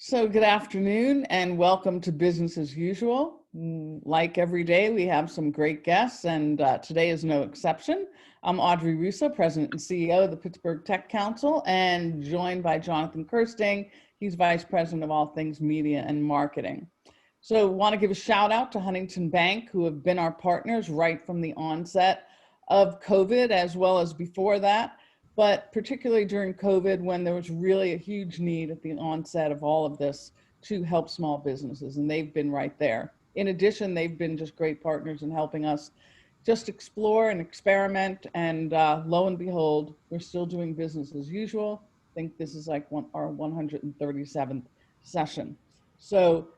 So good afternoon and welcome to Business as Usual. Like every day, we have some great guests and today is no exception. I'm Audrey Russo, President and CEO of the Pittsburgh Tech Council, and joined by Jonathan Kirsting. He's Vice President of all things media and marketing. So want to give a shout out to Huntington Bank, who have been our partners right from the onset of COVID as well as before that. But particularly during COVID, when there was really a huge need at the onset of all of this to help small businesses, and they've been right there. In addition, they've been just great partners in helping us just explore and experiment, and lo and behold, we're still doing business as usual. I think this is like our 137th session. So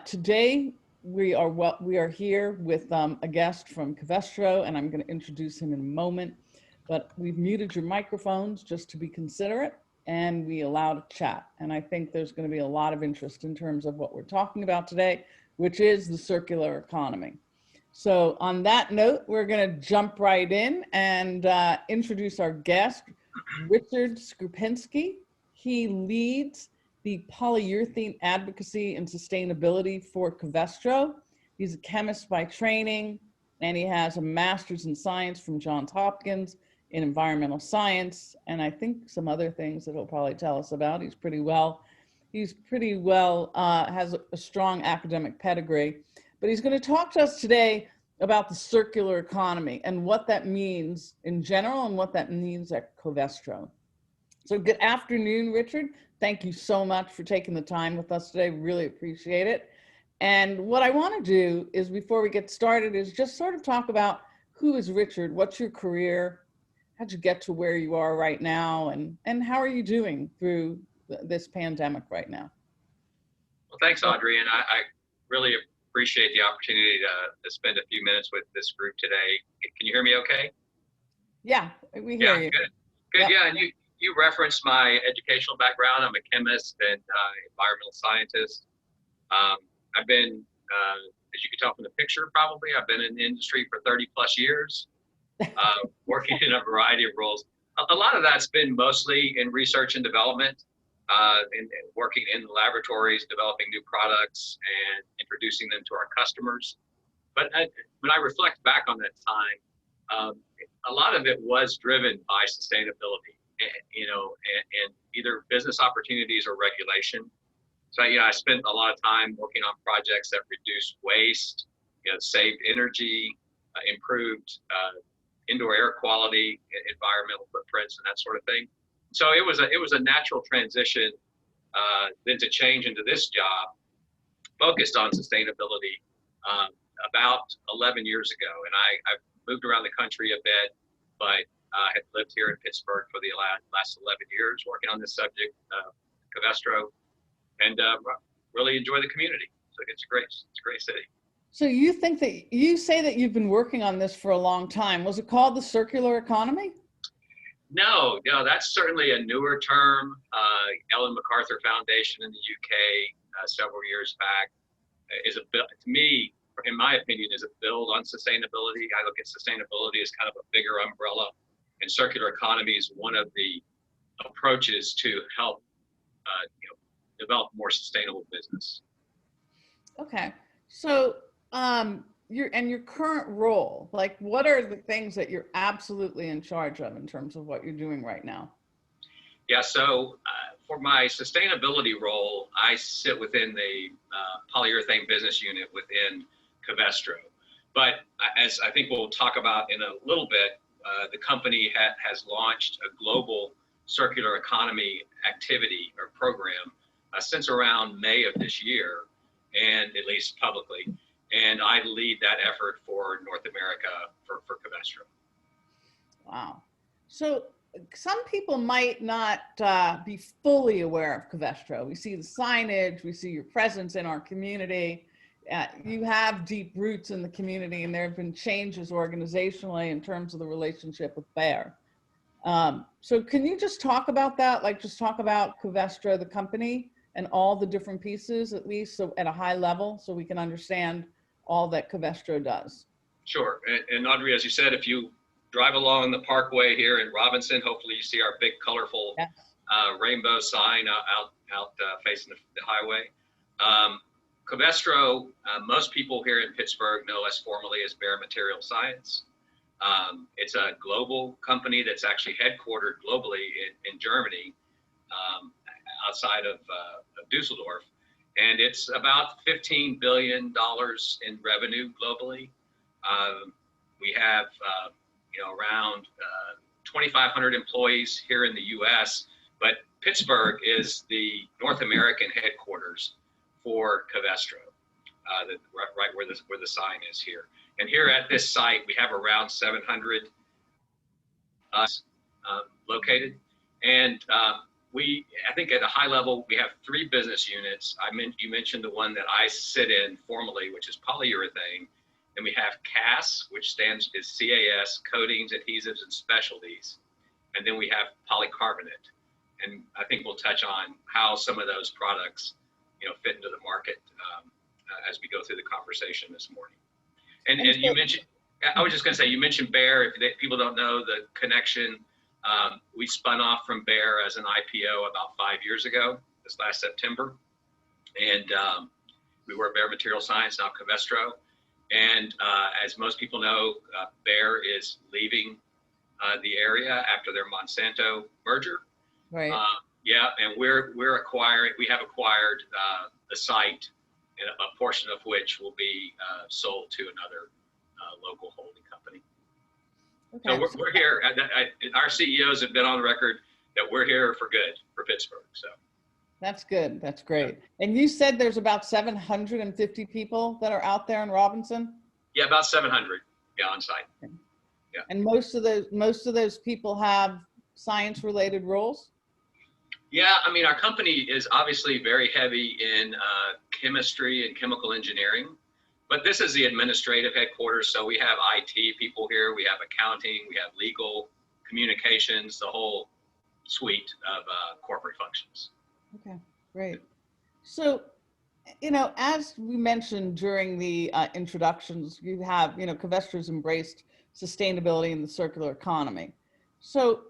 today we are here with a guest from Covestro, and I'm going to introduce him in a moment. But we've muted your microphones just to be considerate, and we allowed a chat. And I think there's going to be a lot of interest in terms of what we're talking about today, which is the circular economy. So on that note, we're going to jump right in and introduce our guest, Richard Skorpenske. He leads the polyurethane advocacy and sustainability for Covestro. He's a chemist by training, and he has a master's in science from Johns Hopkins in environmental science, and I think some other things that he'll probably tell us about. He's pretty well, has a strong academic pedigree, but he's going to talk to us today about the circular economy and what that means in general and what that means at Covestro. So good afternoon, Richard. Thank you so much for taking the time with us today. Really appreciate it. And what I want to do is, before we get started, is just sort of talk about who is Richard, what's your career, how'd you get to where you are right now, and how are you doing through this pandemic right now? Well, thanks, Audrey, and I really appreciate the opportunity to spend a few minutes with this group today. Can you hear me okay? Yeah, we hear you. Good. Yep. Yeah, and you referenced my educational background. I'm a chemist and environmental scientist. I've been, as you can tell from the picture probably, I've been in the industry for 30 plus years, working in a variety of roles. A lot of that's been mostly in research and development, and working in the laboratories, developing new products and introducing them to our customers. But when I reflect back on that time, a lot of it was driven by sustainability, and either business opportunities or regulation. So I spent a lot of time working on projects that reduced waste, saved energy, improved indoor air quality, environmental footprints, and that sort of thing. So it was a natural transition then to change into this job focused on sustainability about 11 years ago. And I've moved around the country a bit, but I had lived here in Pittsburgh for the last 11 years working on this subject, Covestro, and really enjoy the community. So it's a great city. So you say that you've been working on this for a long time. Was it called the circular economy? No, that's certainly a newer term. Ellen MacArthur Foundation in the UK several years back to me, in my opinion, is a build on sustainability. I look at sustainability as kind of a bigger umbrella, and circular economy is one of the approaches to help develop more sustainable business. Okay, so your current role, like what are the things that you're absolutely in charge of in terms of what you're doing right now? Yeah, so for my sustainability role, I sit within the polyurethane business unit within Covestro. But as I think we'll talk about in a little bit, the company has launched a global circular economy activity or program since around May of this year, and at least publicly. And I lead that effort for North America for Covestro. Wow. So some people might not be fully aware of Covestro. We see the signage, we see your presence in our community. You have deep roots in the community, and there have been changes organizationally in terms of the relationship with Bayer. So can you just talk about that? Like just talk about Covestro, the company, and all the different pieces, at least so at a high level, so we can understand all that Covestro does. Sure, and Audrey, as you said, if you drive along the parkway here in Robinson, hopefully you see our big colorful rainbow sign out facing the highway. Covestro, most people here in Pittsburgh know us formally as Bare Material Science. It's a global company that's actually headquartered globally in Germany, outside of Dusseldorf. And it's about $15 billion in revenue globally. We have around 2,500 employees here in the U.S., but Pittsburgh is the North American headquarters for Covestro, right where the sign is here. And here at this site, we have around 700 located. And I think at a high level, we have 3 business units. You mentioned the one that I sit in formally, which is polyurethane. Then we have CAS, which stands for CAS, Coatings, Adhesives, and Specialties. And then we have polycarbonate. And I think we'll touch on how some of those products, fit into the market as we go through the conversation this morning. And you mentioned, I was just going to say, you mentioned Bare. If people don't know the connection, we spun off from Bare as an IPO about 5 years ago, this last September. And we were Bare Material Science, now Covestro. And as most people know, Bare is leaving the area after their Monsanto merger. Right. Yeah, and we have acquired the site, and a portion of which will be sold to another local holding company. Okay. So we're here. Our CEOs have been on record that we're here for good for Pittsburgh. So that's good. That's great. And you said there's about 750 people that are out there in Robinson? Yeah, about 700. Yeah, on site. Okay. Yeah. And most of those people have science-related roles? Yeah, I mean, our company is obviously very heavy in chemistry and chemical engineering, but this is the administrative headquarters. So we have IT people here, we have accounting, we have legal, communications, the whole suite of corporate functions. Okay, great. So, as we mentioned during the introductions, you have, Covestro's embraced sustainability in the circular economy. So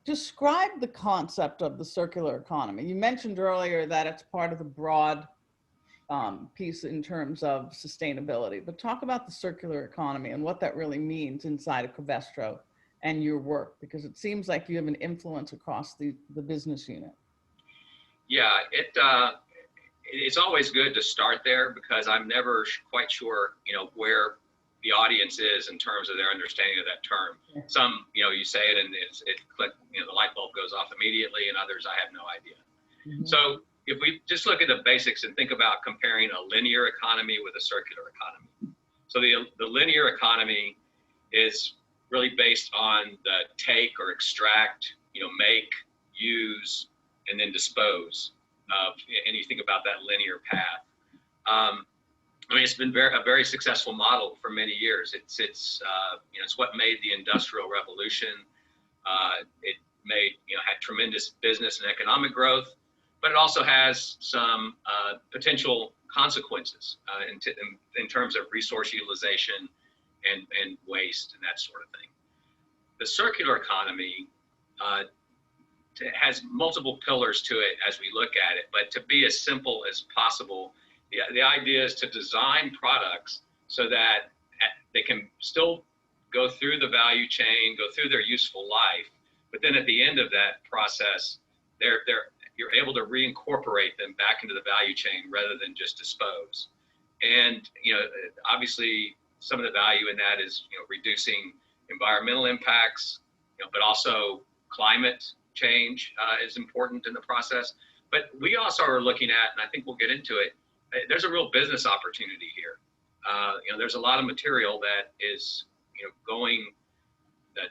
describe the concept of the circular economy. You mentioned earlier that it's part of the broad piece in terms of sustainability, but talk about the circular economy and what that really means inside of Covestro and your work, because it seems like you have an influence across the business unit. Yeah, it's always good to start there, because I'm never quite sure, where the audience is in terms of their understanding of that term. Yeah. Some, you say it and it click, the light bulb goes off immediately, and others, I have no idea. Mm-hmm. So if we just look at the basics and think about comparing a linear economy with a circular economy. So the linear economy is really based on the take or extract, make, use, and then dispose of, and you think about that linear path. It's been a very successful model for many years. It's what made the Industrial Revolution. It had tremendous business and economic growth, but it also has some potential consequences in terms of resource utilization and waste and that sort of thing. The circular economy has multiple pillars to it as we look at it, but to be as simple as possible, the idea is to design products so that they can still go through the value chain, go through their useful life, but then at the end of that process, you're able to reincorporate them back into the value chain rather than just dispose. And obviously, some of the value in that is reducing environmental impacts, but also climate change is important in the process. But we also are looking at, and I think we'll get into it, there's a real business opportunity here. There's a lot of material that is going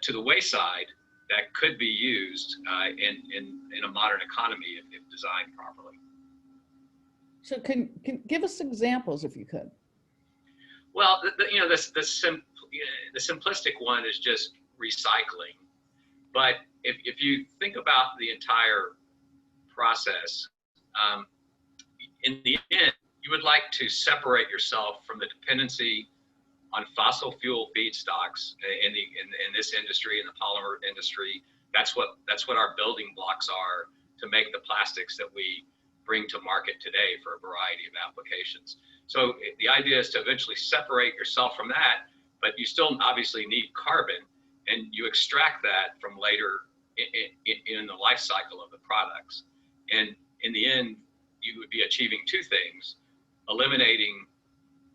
to the wayside that could be used in a modern economy if designed properly. So can give us examples if you could. Well, the simplistic one is just recycling. But if you think about the entire process, in the end, you would like to separate yourself from the dependency on fossil fuel feedstocks in this industry, in the polymer industry. That's what our building blocks are to make the plastics that we bring to market today for a variety of applications. So the idea is to eventually separate yourself from that, but you still obviously need carbon, and you extract that from later in the life cycle of the products. And in the end, you would be achieving two things: eliminating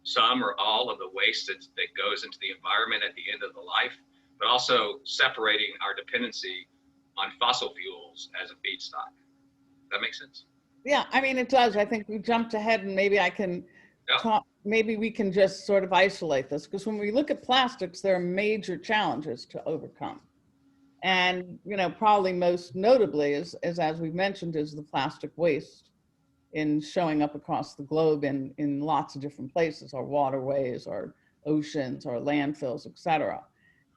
some or all of the waste that goes into the environment at the end of the life, but also separating our dependency on fossil fuels as a feedstock. Does that make sense? Yeah, I mean, it does. I think we jumped ahead, and maybe I can talk, maybe we can just sort of isolate this, because when we look at plastics, there are major challenges to overcome. And, you know, probably most notably is as we mentioned, is the plastic waste in showing up across the globe in lots of different places, our waterways, our oceans, our landfills, et cetera.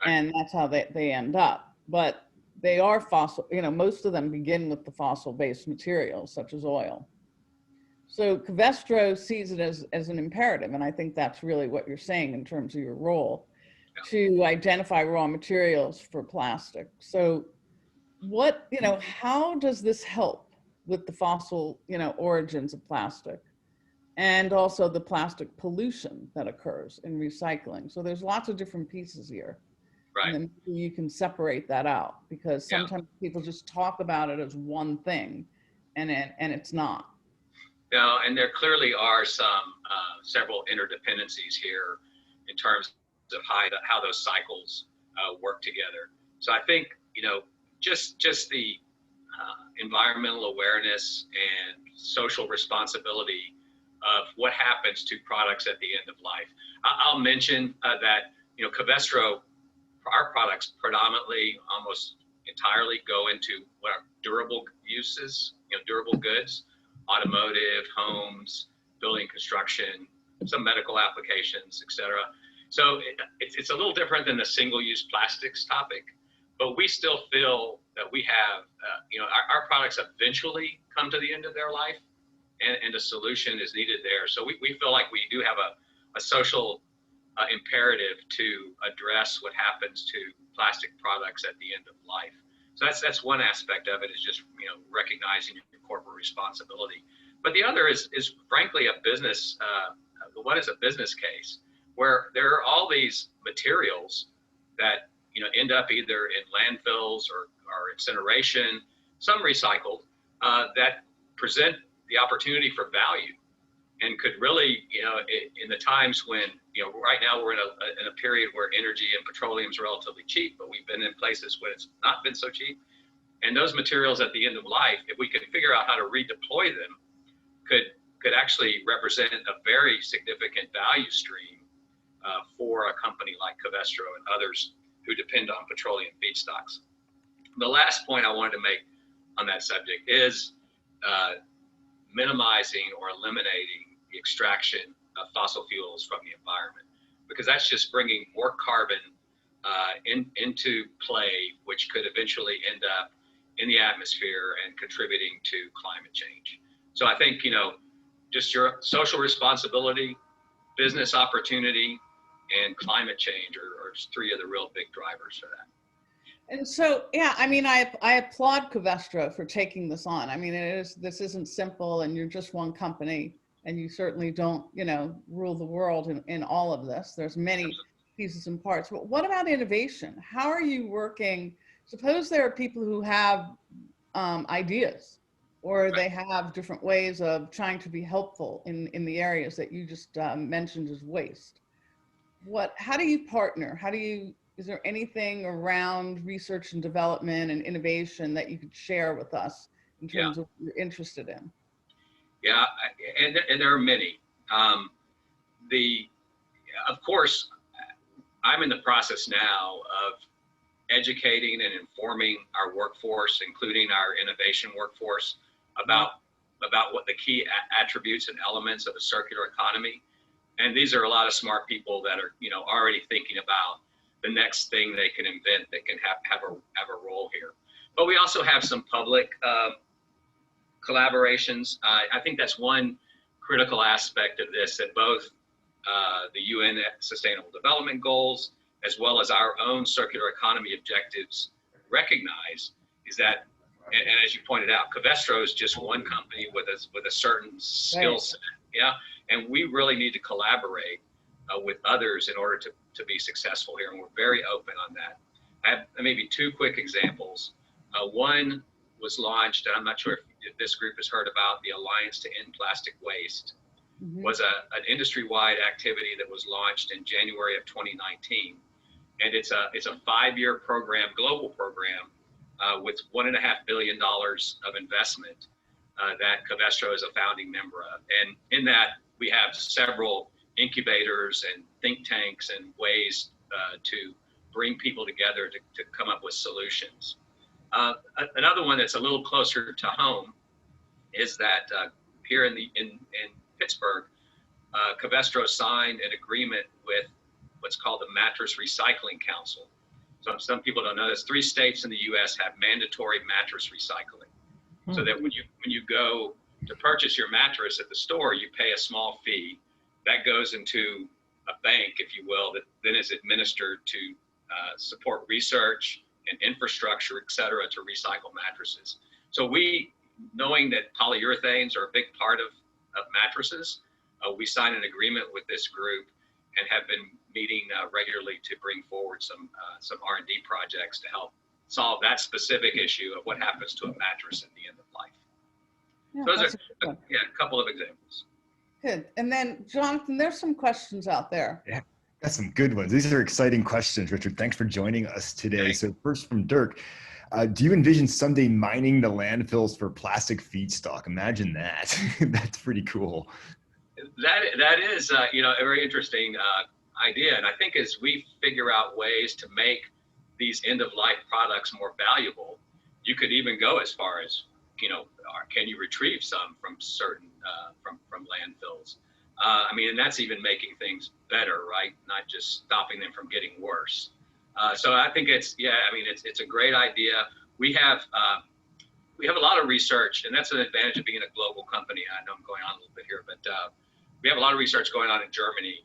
And that's how they end up. But they are fossil, you know, most of them begin with the fossil-based materials, such as oil. So Covestro sees it as an imperative, and I think that's really what you're saying in terms of your role, to identify raw materials for plastic. So what, you know, how does this help with the fossil, you know, origins of plastic, and also the plastic pollution that occurs in recycling? So there's lots of different pieces here. Right. And then you can separate that out, because sometimes people just talk about it as one thing, and it's not. No, and there clearly are several interdependencies here in terms of how those cycles work together. So I think, you know, just the environmental awareness and social responsibility of what happens to products at the end of life. I'll mention that, you know, Covestro, our products predominantly, almost entirely, go into what are durable uses, you know, durable goods, automotive, homes, building construction, some medical applications, et cetera. So it's a little different than the single-use plastics topic, but we still feel that we have, you know, our products eventually come to the end of their life, and a solution is needed there. So we feel like we do have a social imperative to address what happens to plastic products at the end of life. So that's one aspect of it, is just, you know, recognizing your corporate responsibility. But the other is frankly a business. What is a business case where there are all these materials that, you know, end up either in landfills or incineration, some recycled, that present the opportunity for value, and could really, you know, in the times when, you know, right now we're in a period where energy and petroleum is relatively cheap, but we've been in places when it's not been so cheap. And those materials at the end of life, if we could figure out how to redeploy them, could actually represent a very significant value stream for a company like Covestro and others who depend on petroleum feedstocks. The last point I wanted to make on that subject is minimizing or eliminating the extraction of fossil fuels from the environment, because that's just bringing more carbon into play, which could eventually end up in the atmosphere and contributing to climate change. So I think, you know, just your social responsibility, business opportunity, and climate change are three of the real big drivers for that. And so, yeah, I mean, I applaud Covestro for taking this on. I mean, this isn't simple, and you're just one company, and you certainly don't, you know, rule the world in all of this. There's many pieces and parts. But what about innovation? How are you working? Suppose there are people who have ideas, or they have different ways of trying to be helpful in the areas that you just mentioned as waste. How do you partner? Is there anything around research and development and innovation that you could share with us in terms of what you're interested in? Yeah, and there are many. Of course, I'm in the process now of educating and informing our workforce, including our innovation workforce, about what the key attributes and elements of a circular economy. And these are a lot of smart people that are, you know, already thinking about the next thing they can invent that can have a role here. But we also have some public collaborations. I think that's one critical aspect of this, that both the UN Sustainable Development Goals as well as our own circular economy objectives recognize, is that And as you pointed out, Covestro is just one company with a certain skill set. Yeah. And we really need to collaborate with others in order to be successful here. And we're very open on that. I have maybe two quick examples. One was launched, and I'm not sure if this group has heard about the Alliance to End Plastic Waste. Was an industry-wide activity that was launched in January of 2019. And it's a 5-year program, global program, with $1.5 billion of investment that Covestro is a founding member of. And in that, we have several incubators and think tanks and ways to bring people together to come up with solutions. Another one that's a little closer to home is that here in Pittsburgh, Covestro signed an agreement with what's called the Mattress Recycling Council. So some people don't know this. 3 states in the U.S. have mandatory mattress recycling. So that when you go to purchase your mattress at the store, you pay a small fee that goes into a bank, if you will, that then is administered to support research and infrastructure, et cetera, to recycle mattresses. So knowing that polyurethanes are a big part of mattresses, we signed an agreement with this group and have been meeting regularly to bring forward some R&D projects to help solve that specific issue of what happens to a mattress at the end of life. Yeah, so those are a couple of examples. Good. And then, Jonathan, there's some questions out there. Yeah, got some good ones. These are exciting questions, Richard. Thanks for joining us today. So first from Dirk, do you envision someday mining the landfills for plastic feedstock? Imagine that. That's pretty cool. That is, a very interesting idea. And I think as we figure out ways to make these end-of-life products more valuable, you could even go as far as, can you retrieve some from certain, from landfills? And that's even making things better, right? Not just stopping them from getting worse. So I think it's a great idea. We have a lot of research, and that's an advantage of being a global company. I know I'm going on a little bit here, but we have a lot of research going on in Germany,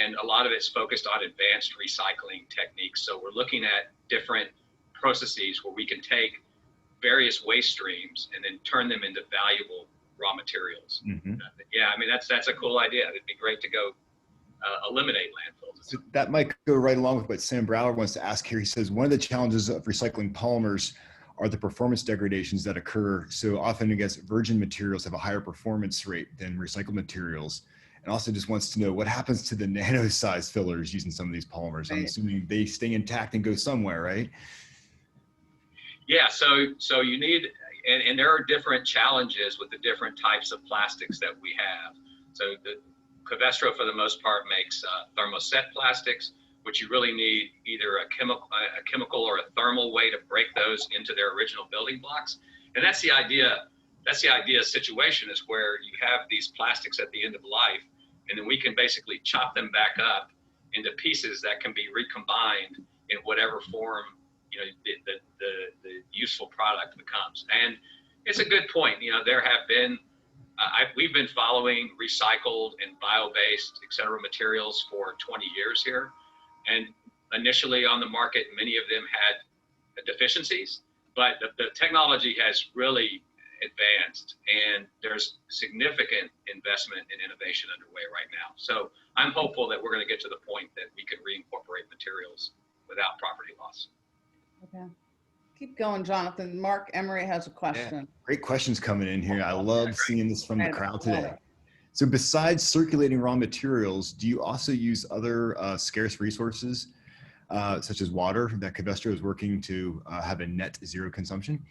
and a lot of it's focused on advanced recycling techniques. So we're looking at different processes where we can take various waste streams and then turn them into valuable raw materials. That's a cool idea. It'd be great to go eliminate landfills. So that might go right along with what Sam Brower wants to ask here. He says, one of the challenges of recycling polymers are the performance degradations that occur. So often, I guess, virgin materials have a higher performance rate than recycled materials. And also just wants to know what happens to the nano-sized fillers using some of these polymers. I'm assuming they stay intact and go somewhere, right? Yeah, so you need, and there are different challenges with the different types of plastics that we have. So the Covestro, for the most part, makes Thermoset plastics, which you really need either a chemical or a thermal way to break those into their original building blocks. And that's the idea. That's the idea situation, is where you have these plastics at the end of life, and then we can basically chop them back up into pieces that can be recombined in whatever form the useful product becomes. And it's a good point. There have been we've been following recycled and bio-based, et cetera, materials for 20 years here. And initially on the market, many of them had deficiencies, but the technology has really advanced, and there's significant investment and innovation underway right now. So I'm hopeful that we're going to get to the point that we can reincorporate materials without property loss. Okay. Keep going, Jonathan. Mark Emery has a question. Yeah, great questions coming in here. I love seeing this from the crowd today. So besides circulating raw materials, do you also use other scarce resources, such as water, that Covestro is working to have a net zero consumption?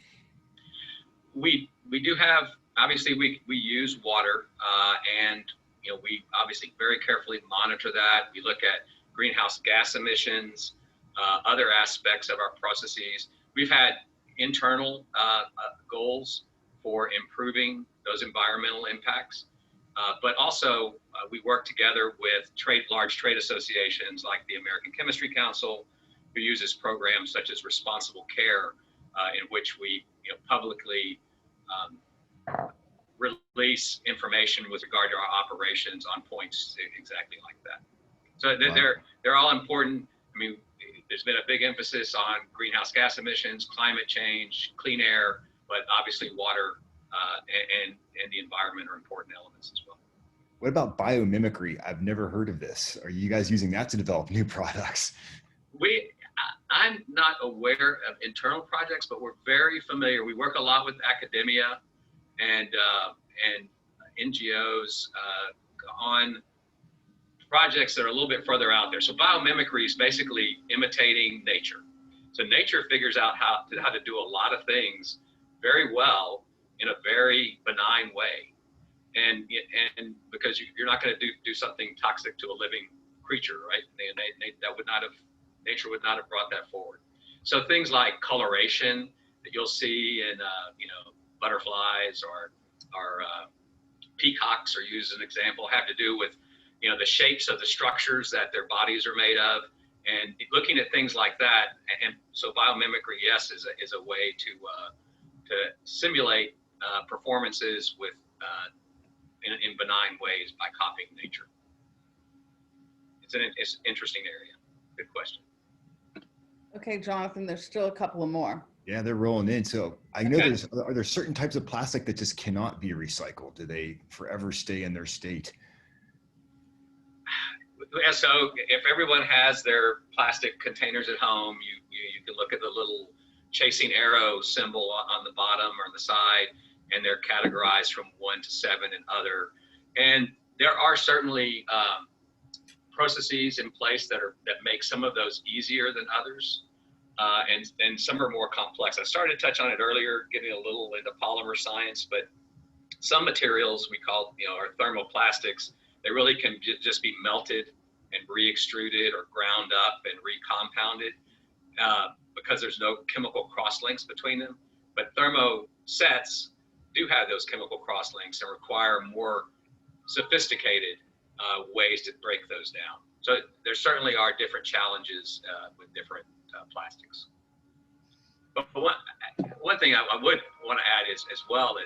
We do have, obviously we use water, and we obviously very carefully monitor that. We look at greenhouse gas emissions, other aspects of our processes. We've had internal goals for improving those environmental impacts, but also we work together with large trade associations like the American Chemistry Council, who uses programs such as Responsible Care, in which we publicly release information with regard to our operations on points exactly like that. So they're all important. There's been a big emphasis on greenhouse gas emissions, climate change, clean air, but obviously water and the environment are important elements as well. What about biomimicry? I've never heard of this. Are you guys using that to develop new products? I'm not aware of internal projects, but we're very familiar. We work a lot with academia and NGOs on projects that are a little bit further out there. So biomimicry is basically imitating nature. So nature figures out how to do a lot of things very well in a very benign way. And because you're not going to do something toxic to a living creature, right? Nature would not have brought that forward. So things like coloration that you'll see in butterflies or peacocks are used as an example, have to do with the shapes of the structures that their bodies are made of, and looking at things like that. And so biomimicry, yes, is a way to simulate performances with in benign ways by copying nature. It's an interesting area. Good question. Okay, Jonathan, there's still a couple of more. Yeah, they're rolling in. So I know are there certain types of plastic that just cannot be recycled? Do they forever stay in their state? Yeah, so if everyone has their plastic containers at home, you can look at the little chasing arrow symbol on the bottom or the side, and they're categorized from 1 to 7 and other. And there are certainly processes in place that make some of those easier than others, and some are more complex. I started to touch on it earlier, getting a little into polymer science, but some materials we call are thermoplastics. They really can just be melted and re-extruded or ground up and recompounded because there's no chemical cross-links between them. But thermosets do have those chemical cross-links and require more sophisticated ways to break those down. So there certainly are different challenges with different plastics. But one thing I would want to add is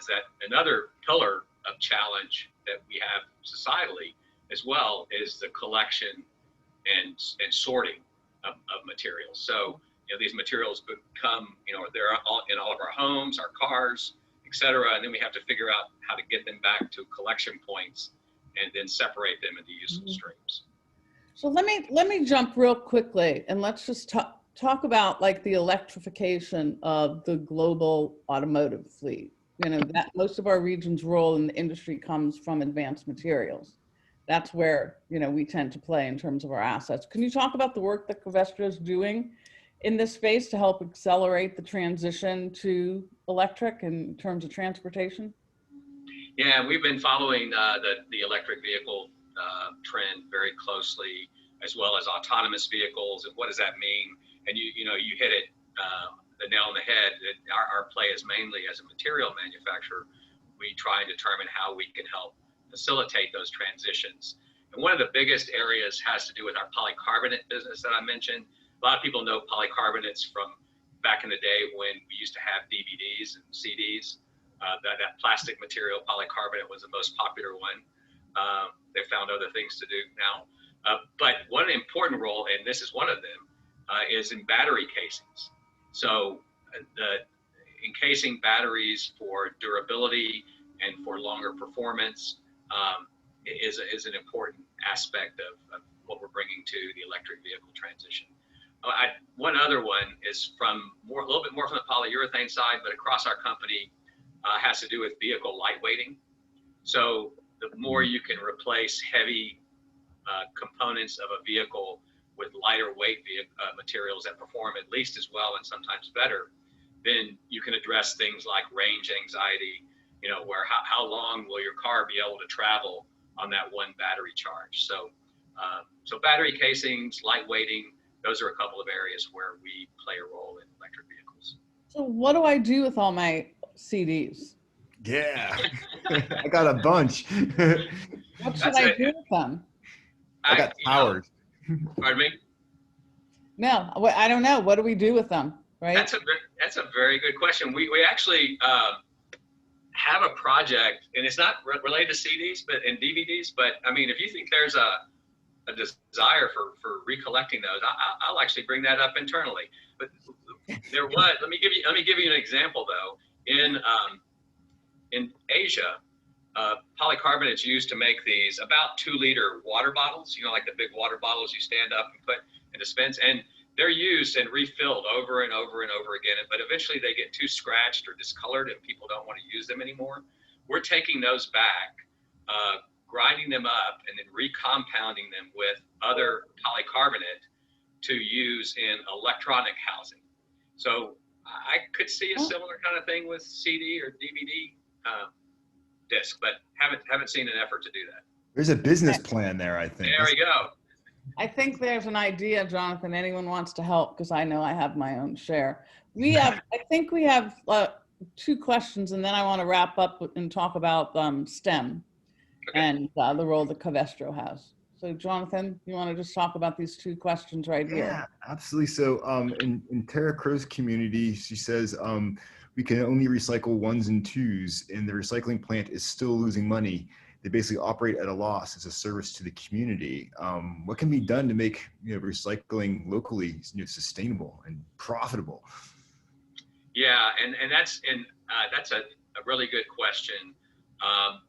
that another pillar of challenge that we have societally as well is the collection and sorting of materials. So these materials become they're all in all of our homes, our cars, etc., and then we have to figure out how to get them back to collection points and then separate them into useful streams. So let me jump real quickly and let's just talk about like the electrification of the global automotive fleet. That most of our region's role in the industry comes from advanced materials. That's where we tend to play in terms of our assets. Can you talk about the work that Covestro is doing in this space to help accelerate the transition to electric in terms of transportation? Yeah, we've been following the electric vehicle trend very closely, as well as autonomous vehicles, and what does that mean? And you hit it the nail on the head. Our play is mainly as a material manufacturer. We try and determine how we can help facilitate those transitions. And one of the biggest areas has to do with our polycarbonate business that I mentioned. A lot of people know polycarbonates from back in the day when we used to have DVDs and CDs. That plastic material, polycarbonate, was the most popular one. They found other things to do now. But one important role, and this is one of them, is in battery casings. So encasing batteries for durability and for longer performance is an important aspect of what we're bringing to the electric vehicle transition. One other one is a little bit more from the polyurethane side, but across our company has to do with vehicle lightweighting. So the more you can replace heavy components of a vehicle with lighter weight materials that perform at least as well and sometimes better, then you can address things like range anxiety, where how long will your car be able to travel on that one battery charge. So battery casings, lightweighting, those are a couple of areas where we play a role in electric vehicles. So what do I do with all my CDs? Yeah, I got a bunch. What should I do with them? I got powered. Pardon me? No, I don't know. What do we do with them, right? That's a very good question. We actually have a project, and it's not related to CDs and DVDs, but I mean, if you think there's a desire for recollecting those, I'll actually bring that up internally. But there was, let me give you an example though. In Asia, polycarbonate is used to make these about 2-liter water bottles, like the big water bottles you stand up and put and dispense, and they're used and refilled over and over and over again, but eventually they get too scratched or discolored and people don't want to use them anymore. We're taking those back, grinding them up, and then recompounding them with other polycarbonate to use in electronic housing. So I could see a similar kind of thing with CD or DVD disc, but haven't seen an effort to do that. There's a business plan there, I think. There we go. I think there's an idea, Jonathan. Anyone wants to help, because I know I have my own share. I think we have 2 questions, and then I want to wrap up and talk about STEM and the role that Covestro has. So Jonathan, you want to just talk about these 2 questions right here? Yeah, absolutely. So in Tara Crow's community, she says, we can only recycle 1s and 2s, and the recycling plant is still losing money. They basically operate at a loss as a service to the community. What can be done to make recycling locally sustainable and profitable? Yeah, and that's a really good question.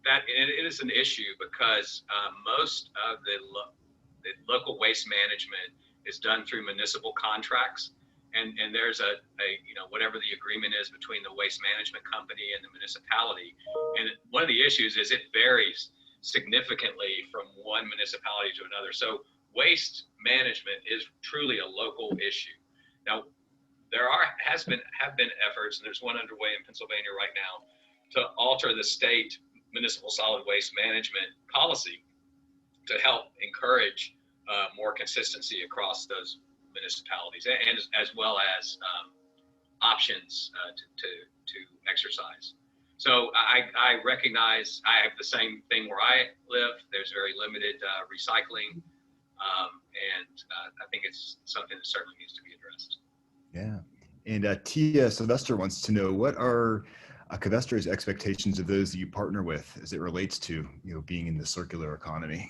That it is an issue because most of the local waste management is done through municipal contracts, and there's a whatever the agreement is between the waste management company and the municipality. And one of the issues is it varies significantly from one municipality to another. So waste management is truly a local issue. Now, there have been efforts, and there's one underway in Pennsylvania right now, to alter the state municipal solid waste management policy to help encourage more consistency across those municipalities, and as well as options to exercise. So I recognize I have the same thing where I live. There's very limited recycling, and I think it's something that certainly needs to be addressed. Yeah, and Tia Sylvester wants to know, what are Covestro's expectations of those that you partner with as it relates to being in the circular economy?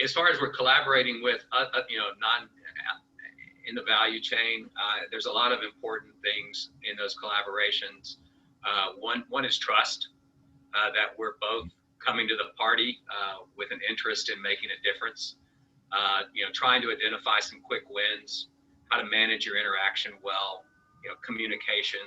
As far as we're collaborating with non in the value chain, there's a lot of important things in those collaborations. One is trust, that we're both coming to the party with an interest in making a difference. Trying to identify some quick wins, how to manage your interaction well. Communication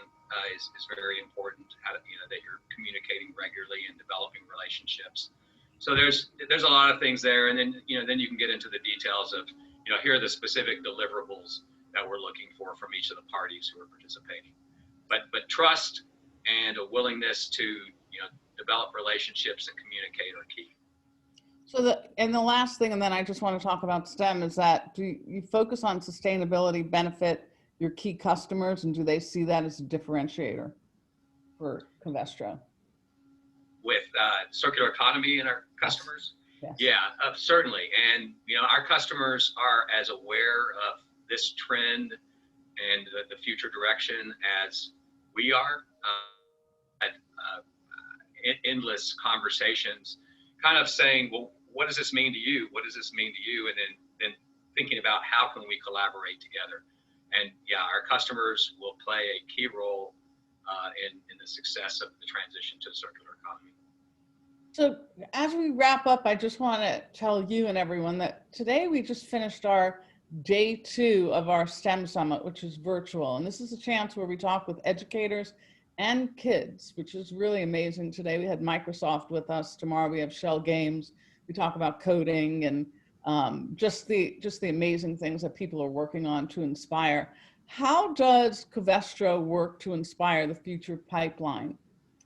is very important. How to, that you're communicating regularly and developing relationships. So there's a lot of things there, and then then you can get into the details of here are the specific deliverables that we're looking for from each of the parties who are participating. But trust and a willingness to develop relationships and communicate are key. So the last thing, and then I just want to talk about STEM, is that do you focus on sustainability benefit your key customers, and do they see that as a differentiator for Covestro? With circular economy and our customers? Yes. Yeah, certainly. And our customers are as aware of this trend and the future direction as we are. Endless conversations, kind of saying, well, what does this mean to you? What does this mean to you? And then thinking about how can we collaborate together. And yeah, our customers will play a key role in the success of the transition to the circular economy. So as we wrap up, I just want to tell you and everyone that today we just finished our day 2 of our STEM Summit, which is virtual. And this is a chance where we talk with educators and kids, which is really amazing. Today we had Microsoft with us. Tomorrow we have Shell Games. We talk about coding and just the amazing things that people are working on to inspire. How does Covestro work to inspire the future pipeline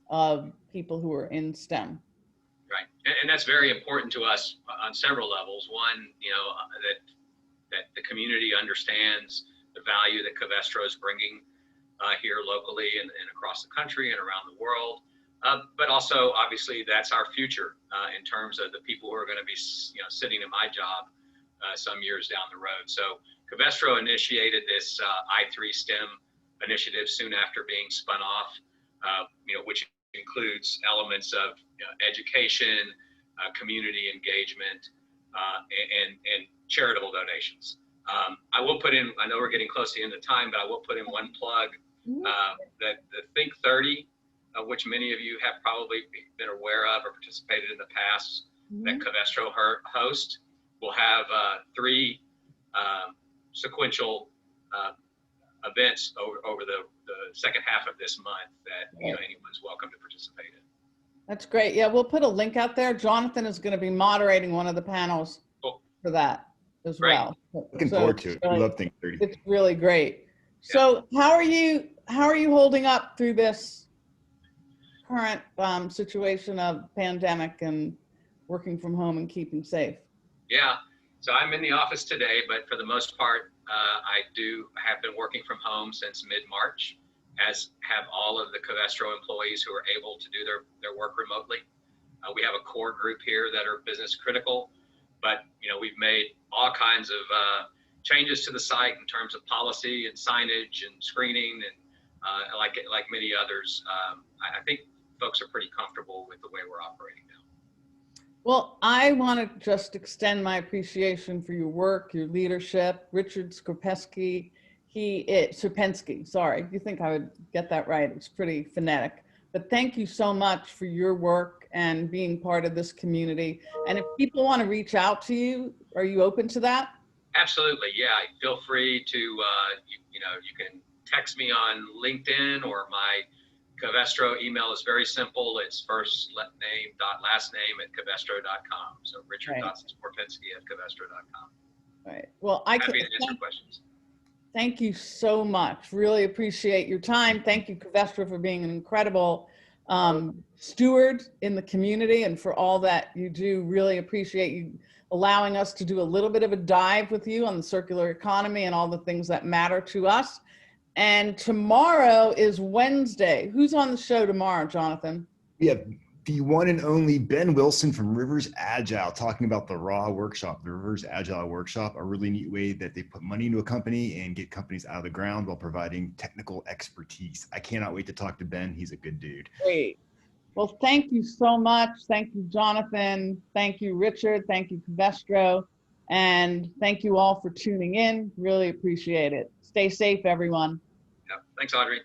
of people who are in STEM? Right, and that's very important to us on several levels. One, that the community understands the value that Covestro is bringing here locally and across the country and around the world. But also, obviously, that's our future in terms of the people who are going to be, sitting in my job some years down the road. So Covestro initiated this I3 STEM initiative soon after being spun off, which includes elements of education, community engagement, and charitable donations. I will put in, I know we're getting close to the end of time, but I will put in one plug, that the Think 30, which many of you have probably been aware of or participated in the past, that Covestro host, will have 3 sequential events over the second half of this month that anyone's welcome to participate in. That's great. Yeah, we'll put a link out there. Jonathan is going to be moderating one of the panels for that as well. Looking forward to it. I love Think 30. It's really great. So how are you holding up through this current situation of pandemic and working from home and keeping safe? Yeah, so I'm in the office today, but for the most part, I have been working from home since mid-March, as have all of the Covestro employees who are able to do their work remotely. We have a core group here that are business critical, but we've made all kinds of changes to the site in terms of policy and signage and screening, and like many others. I think folks are pretty comfortable with the way we're operating now. Well, I want to just extend my appreciation for your work, your leadership. Richard Skorpenske, Skorpenske, sorry, you think I would get that right? It's pretty phonetic. But thank you so much for your work and being part of this community. And if people want to reach out to you, are you open to that? Absolutely, yeah. Feel free to, you can text me on LinkedIn, or my Covestro email is very simple. It's first name dot last name at covestro.com. So richard.skorpenske at covestro.com. Right. Well, happy to answer questions. Thank you so much. Really appreciate your time. Thank you, Covestro, for being an incredible steward in the community and for all that you do. Really appreciate you allowing us to do a little bit of a dive with you on the circular economy and all the things that matter to us. And tomorrow is Wednesday. Who's on the show tomorrow, Jonathan? We have the one and only Ben Wilson from Rivers Agile talking about the RAW workshop, the Rivers Agile workshop, a really neat way that they put money into a company and get companies out of the ground while providing technical expertise. I cannot wait to talk to Ben. He's a good dude. Great. Well, thank you so much. Thank you, Jonathan. Thank you, Richard. Thank you, Covestro. And thank you all for tuning in. Really appreciate it. Stay safe, everyone. Yeah. Thanks, Audrey.